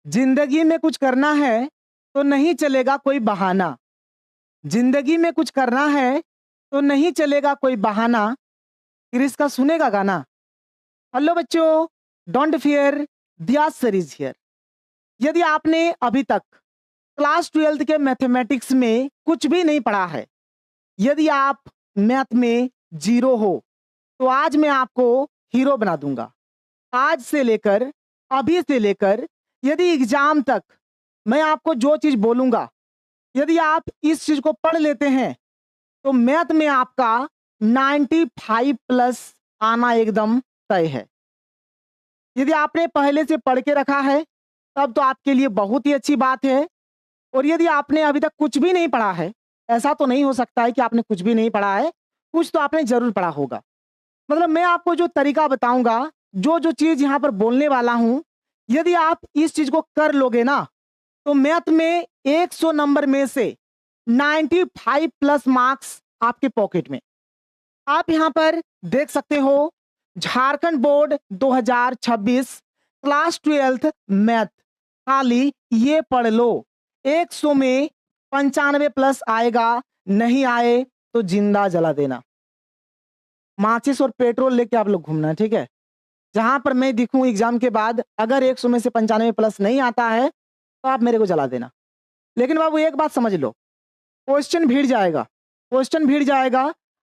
जिंदगी में कुछ करना है तो नहीं चलेगा कोई बहाना। जिंदगी में कुछ करना है तो नहीं चलेगा कोई बहाना। फिर इसका सुनेगा गाना। हेलो बच्चों, don't fear, Diaz sir is here. यदि आपने अभी तक क्लास 12th के मैथमेटिक्स में कुछ भी नहीं पढ़ा है, यदि आप मैथ में जीरो हो, तो आज मैं आपको हीरो बना दूंगा। आज से लेकर, अभी से लेकर, यदि एग्जाम तक मैं आपको जो चीज बोलूंगा, यदि आप इस चीज को पढ़ लेते हैं तो मैथ में आपका 95 प्लस आना एकदम तय है। यदि आपने पहले से पढ़ के रखा है तब तो आपके लिए बहुत ही अच्छी बात है। और यदि आपने अभी तक कुछ भी नहीं पढ़ा है, ऐसा तो नहीं हो सकता है कि आपने कुछ भी नहीं पढ़ा है, कुछ तो आपने जरूर पढ़ा होगा। मतलब मैं आपको जो तरीका बताऊंगा, जो जो चीज यहाँ पर बोलने वाला हूं, यदि आप इस चीज को कर लोगे ना, तो मैथ में 100 नंबर में से 95 प्लस मार्क्स आपके पॉकेट में। आप यहां पर देख सकते हो, Jharkhand board 2026 class 12th math, खाली ये पढ़ लो। 100 में 95 प्लस आएगा, नहीं आए तो जिंदा जला देना। माचिस और पेट्रोल लेके आप लोग घूमना, ठीक है। जहां पर मैं दिखूं एग्जाम के बाद, अगर 100 में से 95 प्लस नहीं आता है तो आप मेरे को जला देना। लेकिन बाबू एक बात समझ लो, क्वेश्चन भीड़ जाएगा, क्वेश्चन भीड़ जाएगा।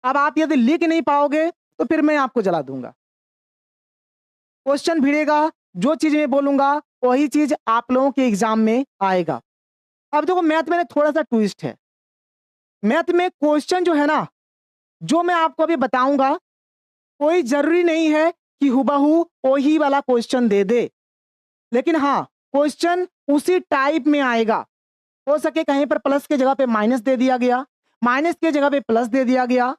अब आप यदि लिख नहीं पाओगे तो फिर मैं आपको जला दूंगा। क्वेश्चन भिड़ेगा, जो चीज मैं बोलूंगा वही चीज आप लोगों के एग्जाम में आएगा। अब देखो, मैथ में थोड़ा सा ट्विस्ट है। मैथ में क्वेश्चन जो है ना, जो मैं आपको अभी बताऊंगा, कोई जरूरी नहीं है कि हुबहू वही वाला क्वेश्चन दे दे, लेकिन हाँ, क्वेश्चन उसी टाइप में आएगा। हो सके कहीं पर प्लस के जगह पे माइनस दे दिया गया, माइनस के जगह पे प्लस दे दिया गया,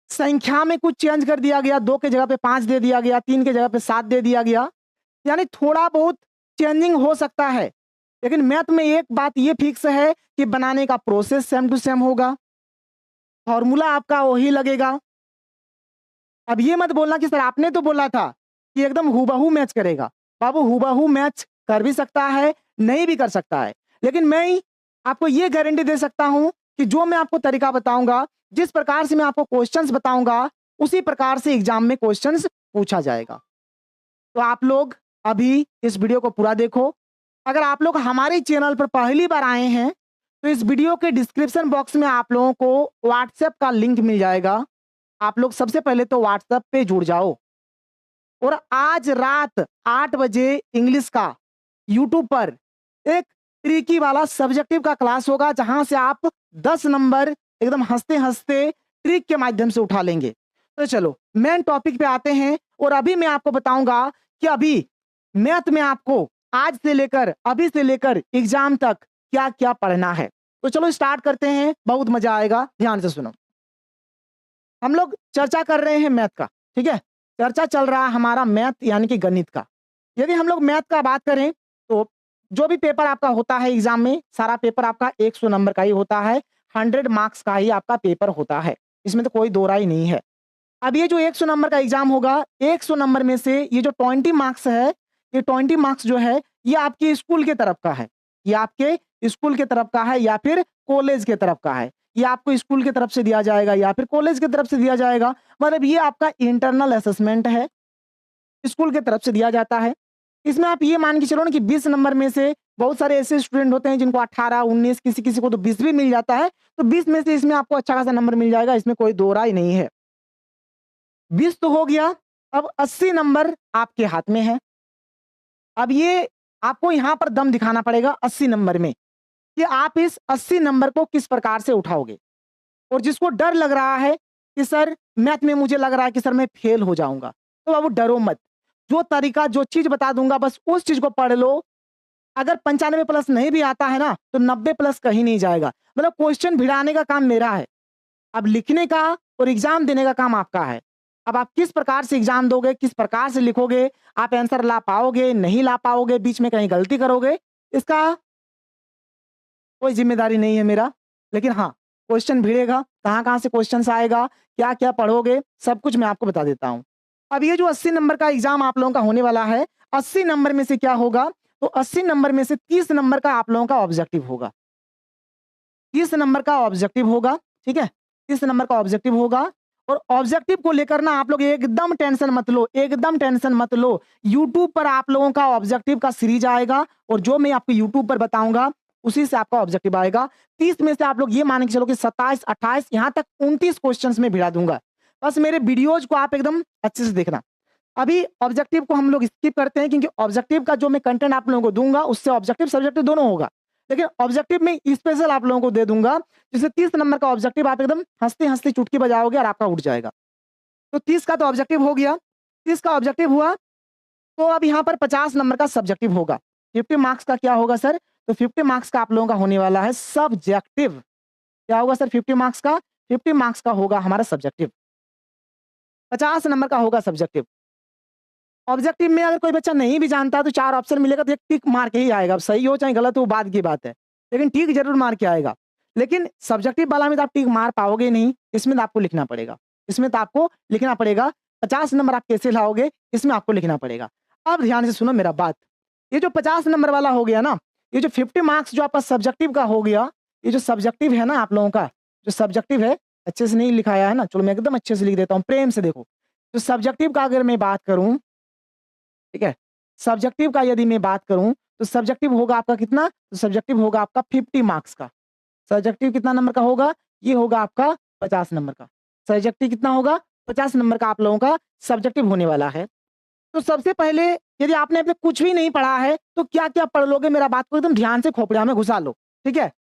संख्या में कुछ चेंज कर दिया गया, 2 के जगह पे 5 दे दिया गया, 3 के जगह पे 7 दे दिया गया, यानी थोड़ा बहुत चेंजिंग हो सकता है। लेकिन मैथ में एक बात ये फिक्स है कि बनाने का प्रोसेस सेम टू सेम होगा, फॉर्मूला आपका वही लगेगा। अब ये मत बोलना कि सर आपने तो बोला था कि एकदम हूबहू मैच करेगा। बाबू, हूबहू मैच कर भी सकता है, नहीं भी कर सकता है, लेकिन मैं आपको ये गारंटी दे सकता हूं कि जो मैं आपको तरीका बताऊंगा, जिस प्रकार से मैं आपको क्वेश्चंस बताऊंगा, उसी प्रकार से एग्जाम में क्वेश्चंस पूछा जाएगा। तो आप लोग अभी इस वीडियो को पूरा देखो। अगर आप लोग हमारे चैनल पर पहली बार आए हैं तो इस वीडियो के डिस्क्रिप्शन बॉक्स में आप लोगों को व्हाट्सएप का लिंक मिल जाएगा। आप लोग सबसे पहले तो व्हाट्सएप पे जुड़ जाओ, और आज रात 8 बजे इंग्लिश का यूट्यूब पर एक ट्रिकी वाला सब्जेक्टिव का क्लास होगा, जहां से आप 10 नंबर एकदम हंसते हंसते ट्रिक के माध्यम से उठा लेंगे। तो चलो मेन टॉपिक पे आते हैं, और अभी मैं आपको बताऊंगा कि अभी मैथ में आपको आज से लेकर, अभी से लेकर एग्जाम तक क्या क्या पढ़ना है। तो चलो स्टार्ट करते हैं, बहुत मजा आएगा, ध्यान से सुनो। हम लोग चर्चा कर रहे हैं मैथ का, ठीक है। चर्चा चल रहा है हमारा मैथ यानी कि गणित का। यदि हम लोग मैथ का बात करें तो जो भी पेपर आपका होता है एग्जाम में, सारा पेपर आपका 100 नंबर का ही होता है, 100 मार्क्स का ही आपका पेपर होता है, इसमें तो कोई दो राय नहीं है। अब ये जो 100 नंबर का एग्जाम होगा, 100 नंबर में से ये जो 20 मार्क्स है, ये 20 मार्क्स जो है ये आपके स्कूल के तरफ का है, ये आपके स्कूल के तरफ का है या फिर कॉलेज के तरफ का है। ये आपको स्कूल की तरफ से दिया जाएगा या फिर कॉलेज की तरफ से दिया जाएगा, मतलब ये आपका इंटरनल असेसमेंट है, स्कूल की तरफ से दिया जाता है। इसमें आप ये मान के चलो ना कि 20 नंबर में से बहुत सारे ऐसे स्टूडेंट होते हैं जिनको 18, 19, किसी किसी को तो 20 भी मिल जाता है, तो 20 में से इसमें आपको अच्छा खासा नंबर मिल जाएगा, इसमें कोई दो राय नहीं है। 20 तो हो गया, अब 80 नंबर आपके हाथ में है। अब ये आपको यहां पर दम दिखाना पड़ेगा 80 नंबर में कि आप इस 80 नंबर को किस प्रकार से उठाओगे। और जिसको डर लग रहा है कि सर मैथ में मुझे लग रहा है कि सर मैं फेल हो जाऊंगा, तो बाबू डरो मत। जो तरीका, जो चीज बता दूंगा, बस उस चीज को पढ़ लो। अगर 95 प्लस नहीं भी आता है ना, तो 90 प्लस कहीं नहीं जाएगा। मतलब क्वेश्चन भिड़ाने का काम मेरा है, अब लिखने का और एग्जाम देने का काम आपका है। अब आप किस प्रकार से एग्जाम दोगे, किस प्रकार से लिखोगे, आप आंसर ला पाओगे, नहीं ला पाओगे, बीच में कहीं गलती करोगे, इसका कोई जिम्मेदारी नहीं है मेरा। लेकिन हाँ, क्वेश्चन भिड़ेगा, कहाँ कहाँ से क्वेश्चन आएगा, क्या क्या पढ़ोगे, सब कुछ मैं आपको बता देता हूँ। अब ये जो 80 नंबर का एग्जाम आप लोगों का होने वाला है, 80 नंबर में से क्या होगा, तो 80 नंबर में से 30 नंबर का आप लोगों का ऑब्जेक्टिव होगा। 30 नंबर का ऑब्जेक्टिव होगा, ठीक है? 30 नंबर का ऑब्जेक्टिव होगा और ऑब्जेक्टिव को लेकर ना आप लोग एकदम टेंशन मत लो, एकदम टेंशन मत लो। यूट्यूब पर आप लोगों का ऑब्जेक्टिव का सीरीज आएगा और जो मैं आपको यूट्यूब पर बताऊंगा उसी से आपका ऑब्जेक्टिव आएगा। 30 में से आप लोग ये मान के चलो कि 27, 28 यहाँ तक 29 क्वेश्चंस में भिड़ा दूंगा। बस मेरे वीडियोज को आप एकदम अच्छे से देखना। अभी ऑब्जेक्टिव को हम लोग स्किप करते हैं क्योंकि ऑब्जेक्टिव का जो मैं कंटेंट आप लोगों को दूंगा उससे ऑब्जेक्टिव सब्जेक्टिव दोनों होगा, लेकिन ऑब्जेक्टिव में स्पेशल आप लोगों को दे दूंगा जिससे 30 नंबर का ऑब्जेक्टिव आप एकदम हंसते हंसते चुटकी बजाओगे और आपका उठ जाएगा। तो 30 का तो ऑब्जेक्टिव हो गया, 30 का ऑब्जेक्टिव हुआ तो अब यहाँ पर 50 नंबर का सब्जेक्टिव होगा। 50 मार्क्स का क्या होगा सर? तो 50 मार्क्स का आप लोगों का होने वाला है सब्जेक्टिव। क्या होगा सर 50 मार्क्स का? 50 मार्क्स का होगा हमारा सब्जेक्टिव, 50 नंबर का होगा सब्जेक्टिव। ऑब्जेक्टिव में अगर कोई बच्चा नहीं भी जानता तो 4 ऑप्शन मिलेगा तो एक टिक मार के ही आएगा। अब सही हो चाहे गलत हो बाद की बात है, लेकिन टिक जरूर मार के आएगा। लेकिन सब्जेक्टिव वाला में तो आप टिक मार पाओगे नहीं, इसमें तो आपको लिखना पड़ेगा, इसमें तो आपको लिखना पड़ेगा। 50 नंबर आप कैसे लाओगे इसमें आपको लिखना पड़ेगा। अब ध्यान से सुनो मेरा बात, ये जो 50 नंबर वाला हो गया ना, ये जो 50 मार्क्स जो आपका सब्जेक्टिव का हो गया, ये जो सब्जेक्टिव है ना आप लोगों का, जो सब्जेक्टिव है अच्छे से नहीं लिखाया है ना, चलो मैं एकदम अच्छे से लिख देता हूँ, प्रेम से देखो। तो सब्जेक्टिव का अगर मैं बात करूं, ठीक है, सब्जेक्टिव का यदि मैं बात करूं तो सब्जेक्टिव होगा आपका कितना? तो सब्जेक्टिव होगा आपका 50 मार्क्स का। सब्जेक्टिव कितना नंबर का होगा? ये होगा आपका 50 नंबर का। सब्जेक्टिव कितना होगा? 50 नंबर का आप लोगों का सब्जेक्टिव होने वाला है। तो सबसे पहले यदि आपने अपने कुछ भी नहीं पढ़ा है तो क्या क्या पढ़ लोगे, मेरा बात को एकदम ध्यान से खोपड़िया में घुसा लो, ठीक है?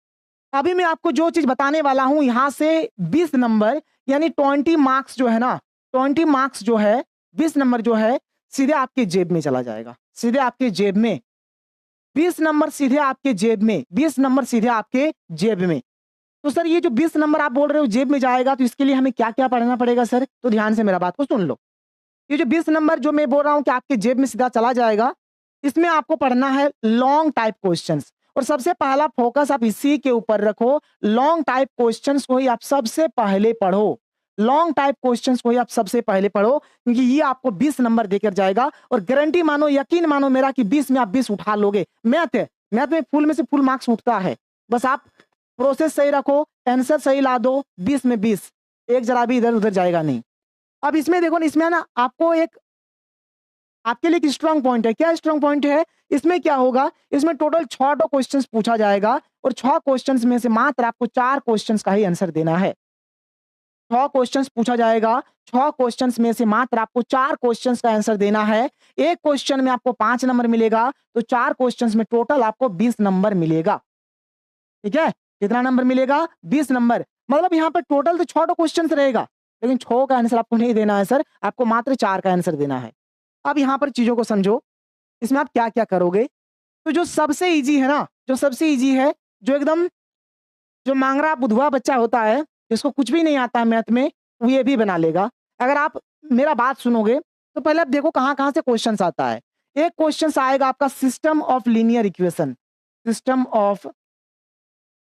अभी मैं आपको जो चीज बताने वाला हूं यहां से 20 नंबर यानी 20 मार्क्स जो है ना, 20 मार्क्स जो है, 20 नंबर जो है सीधे आपके जेब में चला जाएगा, सीधे आपके जेब में। 20 नंबर सीधे आपके जेब में, 20 नंबर सीधे आपके जेब में। तो सर ये जो 20 नंबर आप बोल रहे हो जेब में जाएगा तो इसके लिए हमें क्या क्या पढ़ना पड़ेगा सर? तो ध्यान से मेरा बात को सुन लो। ये जो 20 नंबर जो मैं बोल रहा हूं कि आपके जेब में सीधा चला जाएगा, इसमें आपको पढ़ना है लॉन्ग टाइप क्वेश्चंस और सबसे पहला फोकस आप इसी के ऊपर रखो। लॉन्ग टाइप क्वेश्चंस को ही आप सबसे पहले पढ़ो, लॉन्ग टाइप क्वेश्चंस को ही आप सबसे पहले पढ़ो क्योंकि ये आपको 20 नंबर देकर जाएगा और गारंटी मानो, यकीन मानो मेरा कि 20 में आप 20 उठा लोगे। मैथ है, मैथ में फुल में से फुल मार्क्स उठता है, बस आप प्रोसेस सही रखो, आंसर सही ला दो, 20 में 20, एक जरा भी इधर उधर जाएगा नहीं। अब इसमें देखो ना, इसमें ना आपको एक आपके लिए एक स्ट्रांग पॉइंट है। क्या स्ट्रांग पॉइंट है? इसमें क्या होगा, इसमें टोटल 6 क्वेश्चंस पूछा जाएगा और 6 क्वेश्चंस में से मात्र आपको 4 क्वेश्चंस का ही आंसर देना है। 6 क्वेश्चंस पूछा जाएगा, 6 क्वेश्चंस में से मात्र आपको 4 क्वेश्चंस का आंसर देना है। एक क्वेश्चन में आपको 5 नंबर मिलेगा तो 4 क्वेश्चंस में टोटल आपको 20 नंबर मिलेगा, ठीक है? कितना नंबर मिलेगा? 20 नंबर। मतलब यहाँ पर टोटल तो 6 क्वेश्चंस रहेगा लेकिन 6 का आंसर आपको नहीं देना है सर, आपको मात्र 4 का आंसर देना है। अब यहाँ पर चीजों को समझो, इसमें आप क्या क्या करोगे। तो जो सबसे इजी है ना, जो सबसे इजी है, जो एकदम जो मांगरा बुधवा बच्चा होता है जिसको कुछ भी नहीं आता है मैथ में, वो ये भी बना लेगा। अगर आप मेरा बात सुनोगे तो पहले आप देखो कहाँ कहाँ से क्वेश्चन आता है। एक क्वेश्चन आएगा आपका system of linear equation, system of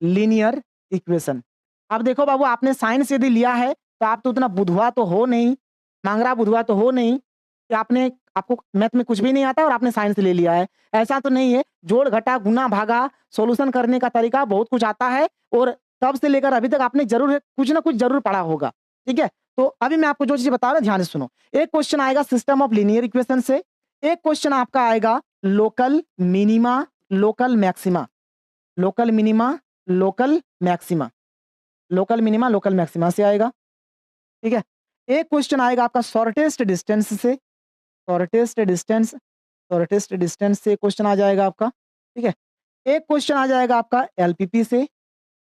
linear equation. अब देखो बाबू, आपने साइंस यदि लिया है तो आप तो उतना बुधवा तो हो नहीं, मांगरा बुधवा तो हो नहीं कि आपको मैथ में कुछ भी नहीं आता और आपने साइंस ले लिया है, ऐसा तो नहीं है। जोड़ घटा गुना भागा सॉल्यूशन करने का तरीका बहुत कुछ आता है और तब से लेकर अभी तक आपने जरूर कुछ ना कुछ जरूर पढ़ा होगा, ठीक है? तो अभी मैं आपको जो चीज बता रहा हूं ध्यान से सुनो। एक क्वेश्चन आएगा सिस्टम ऑफ लीनियर इक्वेशन से, एक क्वेश्चन आपका आएगा local minima local maxima, local minima local maxima, local minima local maxima से आएगा, ठीक है? एक क्वेश्चन आएगा आपका शॉर्टेस्ट डिस्टेंस से, शॉर्टेस्ट डिस्टेंस, शॉर्टेस्ट डिस्टेंस से क्वेश्चन आ जाएगा आपका, ठीक है? एक क्वेश्चन आ जाएगा आपका एलपीपी से,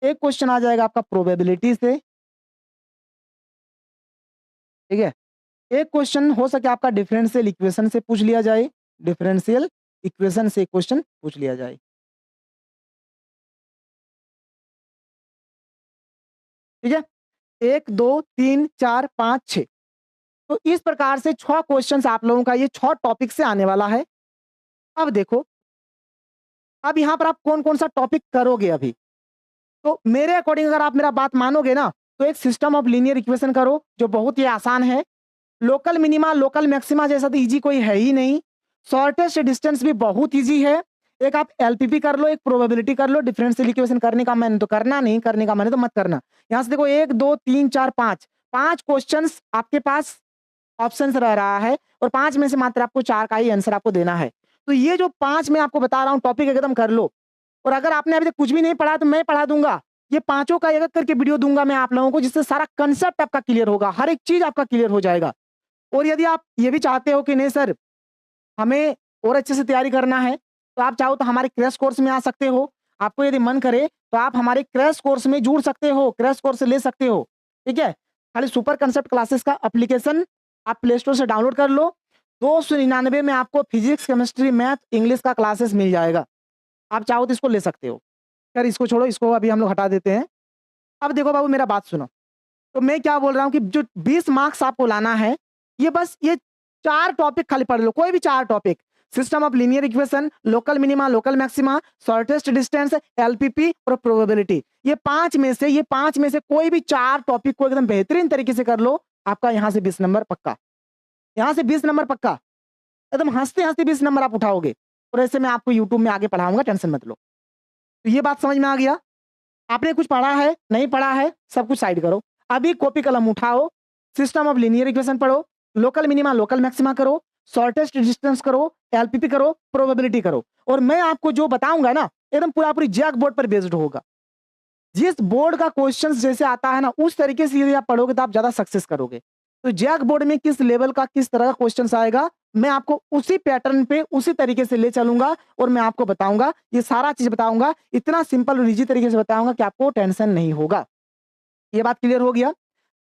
एक क्वेश्चन आ जाएगा आपका प्रोबेबिलिटी से, ठीक है? एक क्वेश्चन हो सके आपका डिफरेंशियल इक्वेशन से पूछ लिया जाए, डिफरेंशियल इक्वेशन से क्वेश्चन पूछ लिया जाए, ठीक है? 1 2 3 4 5 6, तो इस प्रकार से 6 क्वेश्चंस आप लोगों का ये 6 टॉपिक से आने वाला है। अब देखो, अब यहां पर आप कौन कौन सा टॉपिक करोगे अभी, तो मेरे अकॉर्डिंग अगर आप मेरा बात मानोगे ना तो एक सिस्टम ऑफ लीनियर इक्वेशन करो जो बहुत ही आसान है। लोकल मिनिमा लोकल मैक्सिमा जैसा तो इजी कोई है ही नहीं। शॉर्टेस्ट डिस्टेंस भी बहुत इजी है। एक आप एलपीपी कर लो, एक प्रोबेबिलिटी कर लो। डिफरेंशियल इक्वेशन करने का मन तो करना, नहीं करने का मन तो मत करना। यहां से देखो 1 2 3 4 5 क्वेश्चंस आपके पास ऑप्शंस रह रहा है और 5 में से मात्र आपको 4 का ही आंसर आपको देना है। तो ये जो 5 मैं आपको बता रहा हूं टॉपिक एकदम कर लो। और अगर आपने अभी तक कुछ भी नहीं पढ़ा तो मैं पढ़ा दूंगा। ये पांचों का एक एक करके वीडियो दूंगा मैं आप लोगों को, जिससे सारा कंसेप्ट आपका क्लियर होगा, हर एक चीज आपका क्लियर हो जाएगा। और यदि आप ये भी चाहते हो कि नहीं सर हमें और अच्छे से तैयारी करना है, तो आप चाहो तो हमारे क्रैश कोर्स में आ सकते हो। आपको यदि मन करे तो आप हमारे क्रैश कोर्स में जुड़ सकते हो, क्रैश कोर्स ले सकते हो। ठीक है, खाली सुपर कंसेप्ट क्लासेस का एप्लीकेशन आप प्ले स्टोर से डाउनलोड कर लो। 299 में आपको फिजिक्स, केमिस्ट्री, मैथ, इंग्लिश का क्लासेस मिल जाएगा। आप चाहो तो इसको ले सकते हो। खैर इसको छोड़ो, इसको अभी हम लोग हटा देते हैं। अब देखो बाबू मेरा बात सुनो। तो मैं क्या बोल रहा हूँ कि जो 20 मार्क्स आपको लाना है, ये बस ये 4 टॉपिक खाली पढ़ लो, कोई भी 4 topic. System of linear equation, local minima, local maxima, shortest distance, LPP और प्रोबेबिलिटी। ये 5 में से कोई भी 4 टॉपिक को एकदम बेहतरीन तरीके से कर लो, आपका यहां से 20 नंबर पक्का। यहां से 20 नंबर पक्का, एकदम हंसते-हंसते 20 नंबर आप उठाओगे। और ऐसे मैं आपको यूट्यूब में आगे पढ़ाऊंगा, टेंशन मत लो। तो ये बात समझ में आ गया? आपने कुछ पढ़ा है, नहीं पढ़ा है, सब कुछ साइड करो। अभी कॉपी कलम उठाओ, सिस्टम ऑफ लीनियर इक्वेशन पढ़ो, लोकल मिनिमा, लोकल मैक्सिमा करो, शॉर्टेस्ट डिस्टेंस करो, एलपीपी करो, प्रोबेबिलिटी करो। और मैं आपको जो बताऊंगा ना, एकदम पूरा पूरी जैक बोर्ड पर बेस्ड होगा। जिस बोर्ड का क्वेश्चन जैसे आता है ना, उस तरीके से यदि आप पढ़ोगे तो आप ज्यादा सक्सेस करोगे। तो जैक बोर्ड में किस लेवल का किस तरह का क्वेश्चन आएगा, मैं आपको उसी पैटर्न पे उसी तरीके से ले चलूंगा और मैं आपको बताऊंगा, ये सारा चीज बताऊंगा। इतना सिंपल और इजी तरीके से बताऊंगा कि आपको टेंशन नहीं होगा। ये बात क्लियर हो गया?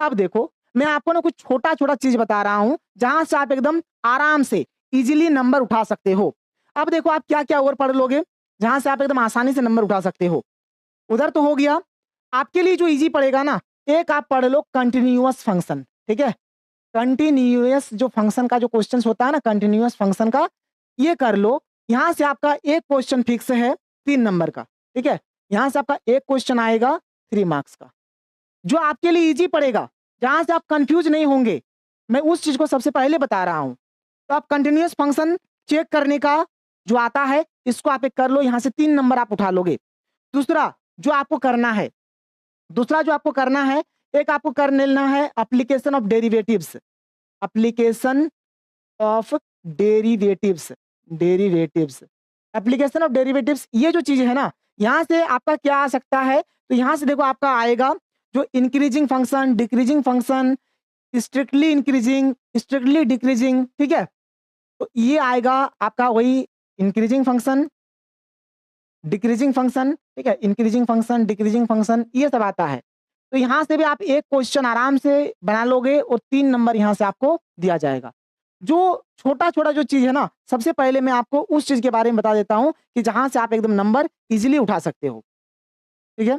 अब देखो मैं आपको ना कुछ छोटा छोटा चीज बता रहा हूं, जहां से आप एकदम आराम से इजीली नंबर उठा सकते हो। अब देखो आप क्या क्या और पढ़ लोगे, जहां से आप एकदम आसानी से नंबर उठा सकते हो। उधर तो हो गया। आपके लिए जो इजी पड़ेगा ना, एक आप पढ़ लो कंटिन्यूअस फंक्शन। ठीक है, कंटिन्यूअस जो फंक्शन का जो क्वेश्चन होता है ना, कंटिन्यूअस फंक्शन का, ये कर लो। यहां से आपका एक क्वेश्चन फिक्स है 3 नंबर का। ठीक है, यहां से आपका एक क्वेश्चन आएगा 3 मार्क्स का, जो आपके लिए इजी पड़ेगा, जहां से आप कंफ्यूज नहीं होंगे। मैं उस चीज को सबसे पहले बता रहा हूं। तो आप कंटिन्यूअस फंक्शन चेक करने का जो आता है, इसको आप एक कर लो, यहां से 3 नंबर आप उठा लोगे। दूसरा जो आपको करना है, एक आपको कर लेना है application of derivatives. Application of derivatives, application of derivatives, ये जो चीज है ना, यहां से आपका क्या आ सकता है। तो यहां से देखो आपका आएगा जो increasing function, decreasing function, strictly increasing, strictly decreasing. ठीक है, तो ये आएगा आपका वही इंक्रीजिंग फंक्शन, डिक्रीजिंग फंक्शन। ठीक है, इंक्रीजिंग फंक्शन, डिक्रीजिंग फंक्शन, ये सब आता है। तो यहां से भी आप एक क्वेश्चन आराम से बना लोगे और 3 नंबर यहां से आपको दिया जाएगा। जो छोटा छोटा जो चीज है ना, सबसे पहले मैं आपको उस चीज के बारे में बता देता हूं कि जहां से आप एकदम नंबर इजीली उठा सकते हो। ठीक है,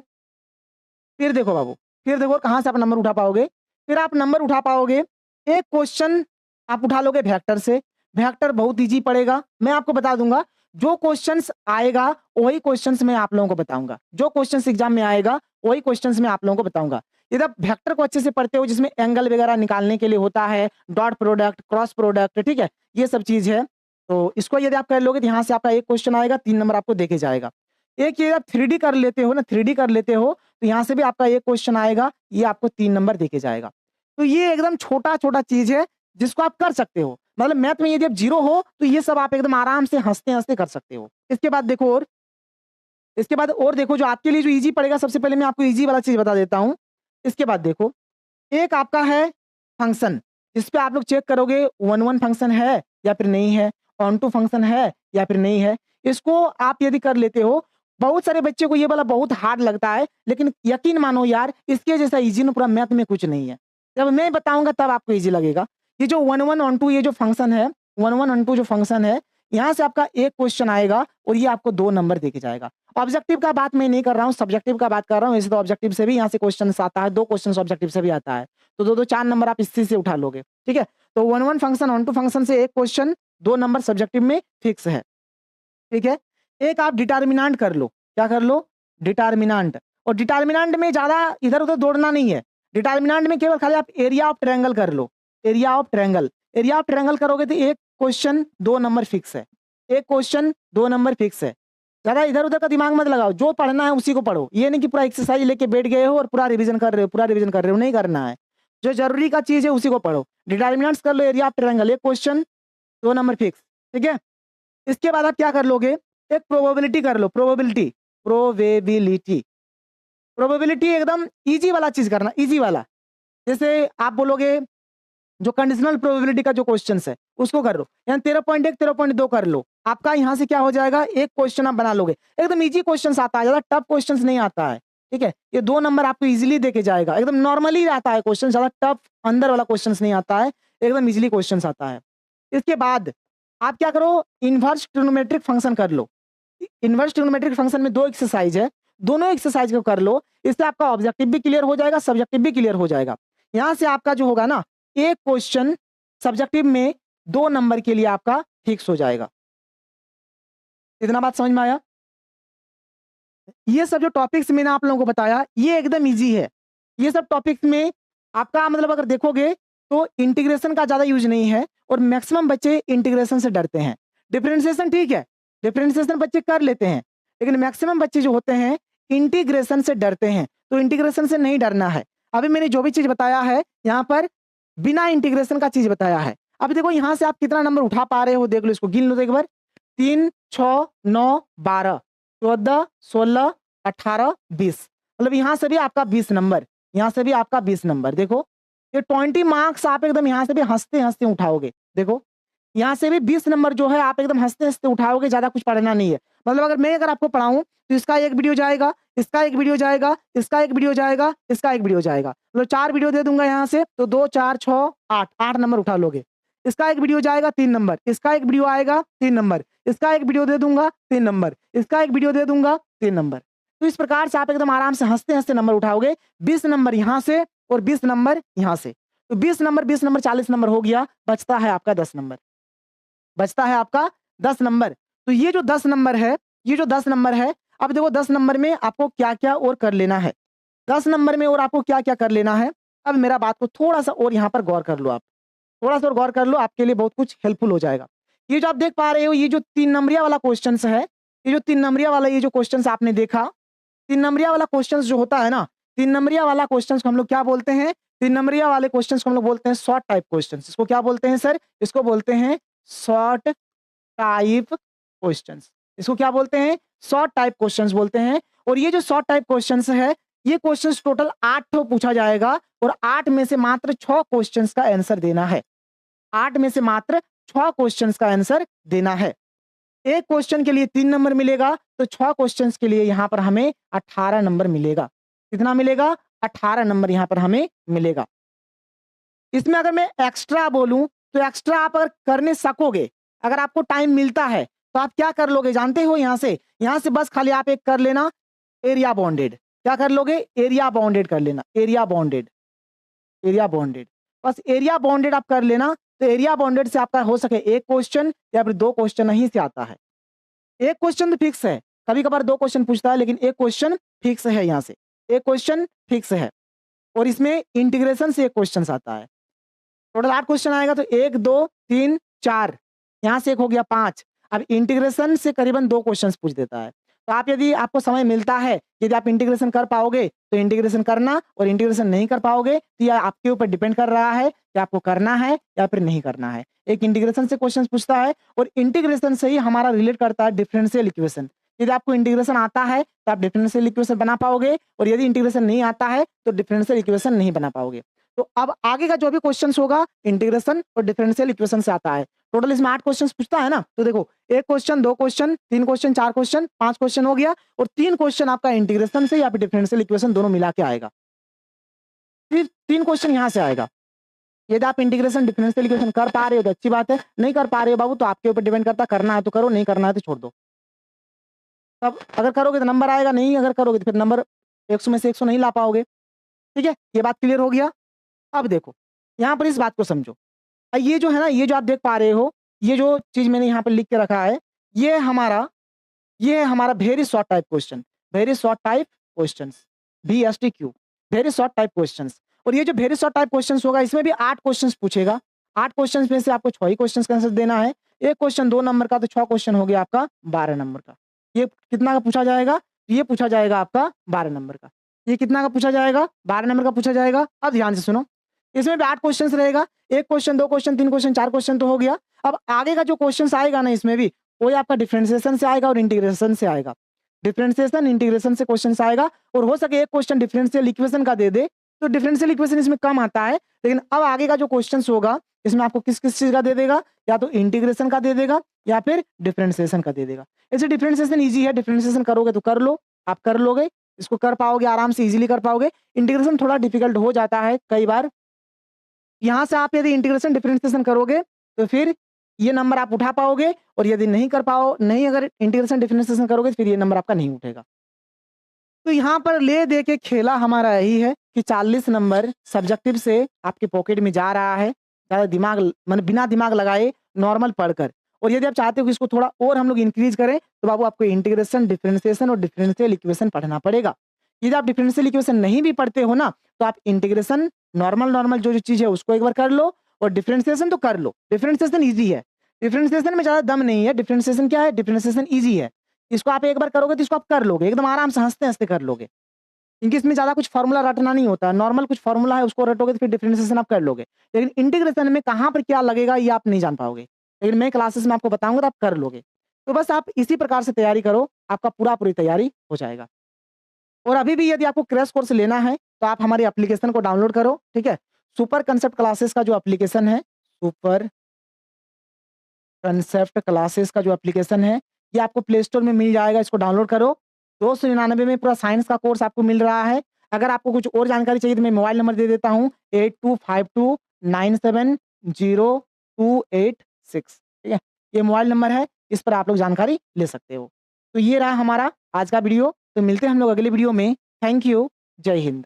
फिर देखो बाबू, फिर देखो कहां से आप नंबर उठा पाओगे। फिर आप नंबर उठा पाओगे, एक क्वेश्चन आप उठा लोगे वेक्टर से। वेक्टर बहुत इजी पड़ेगा, मैं आपको बता दूंगा। जो क्वेश्चंस आएगा वही क्वेश्चंस मैं आप लोगों को बताऊंगा, जो क्वेश्चंस एग्जाम में आएगा वही क्वेश्चंस मैं आप लोगों को बताऊंगा। यदि आप वेक्टर को अच्छे से पढ़ते हो, जिसमें एंगल वगैरह निकालने के लिए होता है, डॉट प्रोडक्ट, क्रॉस प्रोडक्ट, ठीक है, ये सब चीज है। तो इसको यदि आप कर लोगे तो यहाँ से आपका एक क्वेश्चन आएगा, 3 नंबर आपको देके जाएगा। एक ये आप 3D कर लेते हो ना, 3D कर लेते हो, तो यहाँ से भी आपका एक क्वेश्चन आएगा, ये आपको 3 नंबर देके जाएगा। तो ये एकदम छोटा छोटा चीज है जिसको आप कर सकते हो। मतलब मैथ में यदि आप 0 हो तो ये सब आप एकदम आराम से हंसते हंसते कर सकते हो। इसके बाद देखो, और इसके बाद और देखो, जो आपके लिए जो इजी पड़ेगा, सबसे पहले मैं आपको इजी वाला चीज बता देता हूँ। इसके बाद देखो, एक आपका है फंक्शन, इस पे आप लोग चेक करोगे 1 फंक्शन है या फिर नहीं है, ऑन टू फंक्शन है या फिर नहीं है। इसको आप यदि कर लेते हो, बहुत सारे बच्चे को ये वाला बहुत हार्ड लगता है, लेकिन यकीन मानो यार, इसके जैसा इजी ना पूरा मैथ में कुछ नहीं है। जब मैं बताऊंगा तब आपको इजी लगेगा। ये जो 1 ऑन टू, ये जो फंक्शन है, 1 ऑन टू जो फंक्शन है, यहाँ से आपका एक क्वेश्चन आएगा और ये आपको 2 नंबर देके जाएगा। ऑब्जेक्टिव का बात मैं नहीं कर रहा हूँ, सब्जेक्टिव का बात कर रहा हूँ। ऐसे तो ऑब्जेक्टिव से भी यहाँ से क्वेश्चन आता है, 2 क्वेश्चन ऑब्जेक्टिव से भी आता है, तो 2 2 4 नंबर आप इसी से उठा लोगे। ठीक है, तो 1 फंक्शन, ऑन टू फंक्शन से एक क्वेश्चन, 2 नंबर सब्जेक्टिव में फिक्स है। ठीक है, एक आप डिटर्मिनेंट कर लो। क्या कर लो? डिटर्मिनेंट। और डिटर्मिनेंट में ज्यादा इधर उधर दौड़ना नहीं है। डिटर्मिनेंट में केवल खाली आप एरिया ऑफ ट्रायंगल कर लो, area of triangle. Area of triangle करोगे तो एक क्वेश्चन 2 नंबर फिक्स है, एक क्वेश्चन 2 नंबर फिक्स है। ज्यादा इधर उधर का दिमाग मत लगाओ, जो पढ़ना है उसी को पढ़ो। ये नहीं कि पूरा एक्सरसाइज लेके बैठ गए हो और पूरा रिवीजन कर रहे हो, पूरा रिवीजन कर रहे हो, नहीं करना है। जो जरूरी का चीज है उसी को पढ़ो। डिटर्मिनेंट्स कर लो, एरिया ऑफ ट्रायंगल, एक क्वेश्चन 2 नंबर फिक्स, ठीक है। इसके बाद आप क्या कर लोगे, एक प्रोबेबिलिटी कर लो, प्रोबेबिलिटी, प्रोबेबिलिटी, प्रोबेबिलिटी एकदम इजी वाला चीज करना, इजी वाला। जैसे आप बोलोगे जो कंडीशनल प्रोबेबिलिटी का जो क्वेश्चन है उसको कर लो, यानी 13.1 13.2 कर लो। आपका यहाँ से क्या हो जाएगा, एक क्वेश्चन आप बना लोगे। एकदम इजी क्वेश्चन आता है, ज्यादा टफ क्वेश्चन नहीं आता है, ठीक है। ये 2 नंबर आपको इजीली देके जाएगा, एकदम नॉर्मली आता है क्वेश्चन, ज्यादा टफ अंदर वाला क्वेश्चन नहीं आता है, एकदम इजीली क्वेश्चन आता है। इसके बाद आप क्या करो, इनवर्स ट्रिग्नोमेट्रिक फंक्शन कर लो। इनवर्स ट्रिग्नोमेट्रिक फंक्शन में 2 एक्सरसाइज है, दोनों एक्सरसाइज को कर लो। इससे आपका ऑब्जेक्टिव भी क्लियर हो जाएगा, सब्जेक्टिव भी क्लियर हो जाएगा। यहाँ से आपका जो होगा ना, एक क्वेश्चन सब्जेक्टिव में 2 नंबर के लिए आपका फिक्स हो जाएगा। इतना बात समझ में आया? ये सब जो टॉपिक्स मैंने आप लोगों को बताया ये एकदम इजी है। ये सब टॉपिक्स में आपका मतलब अगर देखोगे तो इंटीग्रेशन का ज्यादा यूज नहीं है, और मैक्सिमम बच्चे इंटीग्रेशन से डरते हैं। डिफरेंशिएशन ठीक है, डिफरेंशिएशन बच्चे कर लेते हैं, लेकिन मैक्सिमम बच्चे जो होते हैं इंटीग्रेशन से डरते हैं। तो इंटीग्रेशन से नहीं डरना है। अभी मैंने जो भी चीज बताया है यहाँ पर बिना इंटीग्रेशन का चीज बताया है। अब देखो यहाँ से आप कितना नंबर उठा पा रहे हो, देख लो, इसको गिन लो एक बार। 3 6 9 12 14 16 18 20, मतलब यहाँ से भी आपका 20 नंबर, यहाँ से भी आपका 20 नंबर। देखो ये 20 मार्क्स आप एकदम यहाँ से भी हंसते हंसते उठाओगे। देखो यहाँ से भी 20 नंबर जो है आप एकदम हंसते हंसते उठाओगे, ज्यादा कुछ पढ़ना नहीं है। मतलब अगर आपको पढ़ाऊं तो इसका एक वीडियो जाएगा, इसका एक वीडियो जाएगा, इसका एक वीडियो जाएगा, इसका एक वीडियो जाएगा, मतलब 4 वीडियो दे दूंगा यहाँ से, तो 2 4 6 8 नंबर उठा लोगे। इसका एक वीडियो जाएगा 3 नंबर, इसका एक वीडियो आएगा 3 नंबर, इसका एक वीडियो दे दूंगा 3 नंबर, इसका एक वीडियो दे दूंगा 3 नंबर। तो इस प्रकार से आप एकदम आराम से हंसते हंसते नंबर उठाओगे। 20 नंबर यहाँ से और 20 नंबर यहाँ से, तो 20 नंबर 40 नंबर हो गया, बचता है आपका 10 नंबर, बचता है आपका 10 नंबर। तो ये जो 10 नंबर है, ये जो 10 नंबर है, अब देखो 10 नंबर में आपको क्या क्या और कर लेना है, 10 नंबर में और आपको क्या क्या कर लेना है। अब मेरा बात को थोड़ा सा और यहाँ पर गौर कर लो, आप थोड़ा सा और गौर कर लो, आपके लिए बहुत कुछ हेल्पफुल हो जाएगा। ये जो आप देख पा रहे हो, ये जो 3 नंबरिया वाला क्वेश्चन है, ये जो 3 नंबरिया वाला ये जो क्वेश्चन आपने देखा, 3 नंबरिया वाला क्वेश्चन जो होता है ना, 3 नंबरिया वाला क्वेश्चन को हम लोग क्या बोलते हैं, 3 नंबरिया वाले क्वेश्चन को हम लोग बोलते हैं शॉर्ट टाइप क्वेश्चन। इसको क्या बोलते हैं सर, इसको बोलते हैं शॉर्ट टाइप क्वेश्चंस। इसको क्या बोलते हैं, शॉर्ट टाइप क्वेश्चंस बोलते हैं। और ये जो शॉर्ट टाइप क्वेश्चंस है, ये क्वेश्चंस टोटल 8 ठो पूछा जाएगा, और 8 में से मात्र 6 क्वेश्चंस का आंसर देना है। 8 में से मात्र 6 क्वेश्चंस का आंसर देना है। एक क्वेश्चन के लिए 3 नंबर मिलेगा, तो 6 क्वेश्चंस के लिए यहाँ पर हमें 18 नंबर मिलेगा। कितना मिलेगा, 18 नंबर यहाँ पर हमें मिलेगा। इसमें अगर मैं एक्स्ट्रा बोलूं तो एक्स्ट्रा आप अगर करने सकोगे, अगर आपको टाइम मिलता है तो आप क्या कर लोगे जानते हो, यहाँ से बस खाली आप एक कर लेना एरिया बाउंडेड। क्या कर लोगे, एरिया बाउंडेड कर लेना, एरिया बाउंडेड, एरिया बाउंडेड, बस एरिया बाउंडेड आप कर लेना। तो एरिया बाउंडेड से आपका हो सके एक क्वेश्चन या फिर 2 क्वेश्चन नहीं से आता है। एक क्वेश्चन तो फिक्स है, कभी कभार 2 क्वेश्चन पूछता है, लेकिन एक क्वेश्चन फिक्स है, यहाँ से एक क्वेश्चन फिक्स है। और इसमें इंटीग्रेशन से एक क्वेश्चन आता है। टोटल 8 क्वेश्चन आएगा, तो 1 2 3 4, यहाँ से एक हो गया 5। अब इंटीग्रेशन से करीबन 2 क्वेश्चंस पूछ देता है। तो आप यदि आपको समय मिलता है, यदि आप इंटीग्रेशन कर पाओगे तो इंटीग्रेशन करना, और इंटीग्रेशन नहीं कर पाओगे तो यह आपके ऊपर डिपेंड कर रहा है कि आपको करना है या फिर नहीं करना है। एक इंटीग्रेशन से क्वेश्चन पूछता है, और इंटीग्रेशन से ही हमारा रिलेट करता है डिफरेंशियल इक्वेशन। यदि आपको इंटीग्रेशन आता है तो आप डिफरेंशियल इक्वेशन बना पाओगे, और यदि इंटीग्रेशन नहीं आता है तो डिफरेंशियल इक्वेशन नहीं बना पाओगे। तो अब आगे का जो भी क्वेश्चन होगा इंटीग्रेशन और डिफरेंशियल इक्वेशन से आता है। टोटल इसमें 8 क्वेश्चन पूछता है ना, तो देखो 1 question 2 question 3 question 4 question 5 question हो गया, और 3 क्वेश्चन आपका इंटीग्रेशन से या फिर डिफरेंशियल इक्वेशन दोनों मिला के आएगा। फिर 3 क्वेश्चन यहाँ से आएगा। यदि आप इंटीग्रेशन डिफरेंशियल इक्वेशन कर पा रहे हो तो अच्छी बात है, नहीं कर पा रहे हो बाबू तो आपके ऊपर डिपेंड करता, करना है तो करो, नहीं करना है तो छोड़ दो। तब अगर करोगे तो नंबर आएगा, नहीं अगर करोगे तो फिर नंबर 100 में से 100 नहीं ला पाओगे। ठीक है, ये बात क्लियर हो गया। अब देखो यहाँ पर इस बात को समझो, ये जो है ना, ये जो आप देख पा रहे हो, ये जो चीज मैंने यहाँ पर लिख के रखा है, ये है हमारा very short type question, very short type questions, VSTQ, very short type questions. और ये जो वेरी शॉर्ट टाइप क्वेश्चंस होगा, इसमें भी 8 क्वेश्चंस पूछेगा। 8 क्वेश्चंस में से आपको 6 ही क्वेश्चंस का आंसर देना है। एक क्वेश्चन 2 नंबर का, तो 6 क्वेश्चन हो गया आपका 12 नंबर का। ये कितना का पूछा जाएगा? ये पूछा जाएगा आपका 12 नंबर का। ये कितना का पूछा जाएगा? 12 नंबर का पूछा जाएगा। अब ध्यान से सुनो, इसमें भी 8 क्वेश्चंस रहेगा। 1 क्वेश्चन, 2 क्वेश्चन, 3 क्वेश्चन, 4 क्वेश्चन तो हो गया। अब आगे का जो क्वेश्चंस आएगा ना इसमें भी, वो आपका डिफरेंशिएशन से आएगा और इंटीग्रेशन से आएगा। डिफरेंशिएशन, इंटीग्रेशन से क्वेश्चंस आएगा और हो सके एक क्वेश्चन डिफरेंशियल इक्वेशन का दे दे, तो डिफरेंशियल इक्वेशन इसमें कम आता है। लेकिन अब आगे का जो क्वेश्चंस होगा इसमें आपको किस-किस चीज़ का दे देगा? या तो इंटीग्रेशन का दे देगा या फिर डिफरेंशिएशन का दे देगा। ऐसे डिफरेंशिएशन ईज़ी है, डिफरेंशिएशन करोगे तो कर लो, आप कर लोगे, इसको कर पाओगे, आराम से ईज़िली कर पाओगे। इंटीग्रेशन थोड़ा डिफिकल्ट हो जाता है कई बार। यहाँ से आप यदि इंटीग्रेशन डिफरेंशिएशन करोगे तो फिर ये नंबर आप उठा पाओगे और यदि नहीं अगर इंटीग्रेशन डिफरेंशिएशन करोगे तो फिर ये नंबर आपका नहीं उठेगा। तो यहाँ पर ले दे के खेला हमारा यही है कि 40 नंबर सब्जेक्टिव से आपके पॉकेट में जा रहा है, ज़्यादा दिमाग माने बिना दिमाग लगाए नॉर्मल पढ़कर। और यदि आप चाहते हो कि इसको थोड़ा और हम लोग इंक्रीज़ करें, तो बाबू आपको इंटीग्रेशन, डिफरेंशिएशन और डिफरेंशियल इक्वेशन पढ़ना पड़ेगा। यदि आप डिफरेंशियल इक्वेशन नहीं भी पढ़ते हो ना, तो आप इंटीग्रेशन नॉर्मल जो चीज़ है उसको एक बार कर लो और डिफरेंशिएशन तो कर लो। डिफरेंशिएशन ईज़ी है। डिफरेंशिएशन में ज़्यादा दम नहीं है। डिफरेंशिएशन क्या है? डिफरेंशिएशन ईज़ी है। इसको आप एक बार करोगे तो इसको आप कर लोगे, एकदम आराम से हँसते-हँसते कर लोगे। क्योंकि इसमें ज़्यादा कुछ फ़ॉर्मूला रटना नहीं होता है, नॉर्मल कुछ फ़ॉर्मूला है उसको रटोगे तो फिर डिफरेंशिएशन आप कर लोगे। लेकिन इंटीग्रेशन में कहाँ पर क्या लगेगा ये आप नहीं जान पाओगे। लेकिन मैं क्लासेस में आपको बताऊँगा तो आप कर लोगे। तो बस आप इसी प्रकार से तैयारी करो, आपका पूरी तैयारी हो जाएगा। और अभी भी यदि आपको क्रैश कोर्स लेना है तो आप हमारी एप्लीकेशन को डाउनलोड करो, ठीक है? सुपर कांसेप्ट क्लासेस का जो एप्लीकेशन है, सुपर कांसेप्ट क्लासेस का जो एप्लीकेशन है, ये आपको प्ले स्टोर में मिल जाएगा, इसको डाउनलोड करो। 299 में पूरा साइंस का कोर्स आपको मिल रहा है। अगर आपको कुछ और जानकारी चाहिए तो मैं मोबाइल नंबर दे देता हूँ 8252970286, ठीक है? ये मोबाइल नंबर है, इस पर आप लोग जानकारी ले सकते हो। तो ये रहा हमारा आज का वीडियो, तो मिलते हैं हम लोग अगले वीडियो में। थैंक यू, जय हिंद।